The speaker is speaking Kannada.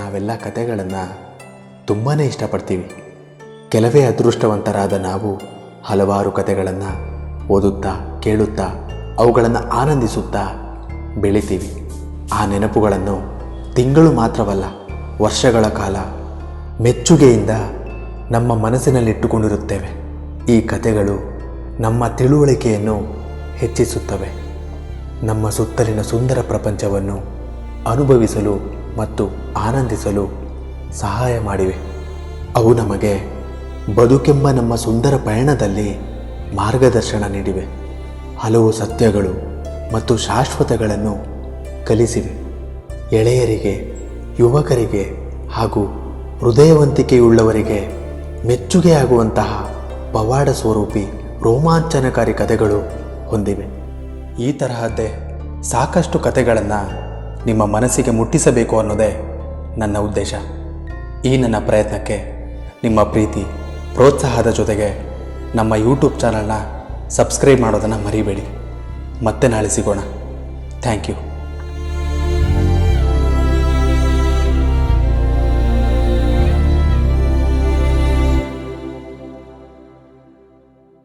ನಾವೆಲ್ಲ ಕತೆಗಳನ್ನು ತುಂಬಾ ಇಷ್ಟಪಡ್ತೀವಿ. ಕೆಲವೇ ಅದೃಷ್ಟವಂತರಾದ ನಾವು ಹಲವಾರು ಕತೆಗಳನ್ನು ಓದುತ್ತಾ ಕೇಳುತ್ತಾ ಅವುಗಳನ್ನು ಆನಂದಿಸುತ್ತಾ ಬೆಳಿತೀವಿ. ಆ ನೆನಪುಗಳನ್ನು ತಿಂಗಳು ಮಾತ್ರವಲ್ಲ, ವರ್ಷಗಳ ಕಾಲ ಮೆಚ್ಚುಗೆಯಿಂದ ನಮ್ಮ ಮನಸ್ಸಿನಲ್ಲಿಟ್ಟುಕೊಂಡಿರುತ್ತೇವೆ. ಈ ಕತೆಗಳು ನಮ್ಮ ತಿಳುವಳಿಕೆಯನ್ನು ಹೆಚ್ಚಿಸುತ್ತವೆ, ನಮ್ಮ ಸುತ್ತಲಿನ ಸುಂದರ ಪ್ರಪಂಚವನ್ನು ಅನುಭವಿಸಲು ಮತ್ತು ಆನಂದಿಸಲು ಸಹಾಯ ಮಾಡಿವೆ. ಅವು ನಮಗೆ ಬದುಕೆಂಬ ನಮ್ಮ ಸುಂದರ ಪಯಣದಲ್ಲಿ ಮಾರ್ಗದರ್ಶನ ನೀಡಿವೆ. ಹಲವು ಸತ್ಯಗಳು ಮತ್ತು ಶಾಶ್ವತಗಳನ್ನು ಕಲಿಸಿವೆ. ಎಳೆಯರಿಗೆ, ಯುವಕರಿಗೆ ಹಾಗೂ ಹೃದಯವಂತಿಕೆಯುಳ್ಳವರಿಗೆ ಮೆಚ್ಚುಗೆಯಾಗುವಂತಹ ಪವಾಡ ಸ್ವರೂಪಿ ರೋಮಾಂಚನಕಾರಿ ಕಥೆಗಳು ಹೊಂದಿವೆ. ಈ ತರಹದ್ದೇ ಸಾಕಷ್ಟು ಕಥೆಗಳನ್ನು ನಿಮ್ಮ ಮನಸ್ಸಿಗೆ ಮುಟ್ಟಿಸಬೇಕು ಅನ್ನೋದೇ ನನ್ನ ಉದ್ದೇಶ. ಈ ನನ್ನ ಪ್ರಯತ್ನಕ್ಕೆ ನಿಮ್ಮ ಪ್ರೀತಿ, ಪ್ರೋತ್ಸಾಹದ ಜೊತೆಗೆ ನಮ್ಮ ಯೂಟ್ಯೂಬ್ ಚಾನಲ್ನ ಸಬ್ಸ್ಕ್ರೈಬ್ ಮಾಡೋದನ್ನು ಮರಿಬೇಡಿ. ಮತ್ತೆ ನಾಳೆ ಸಿಗೋಣ. Thank you.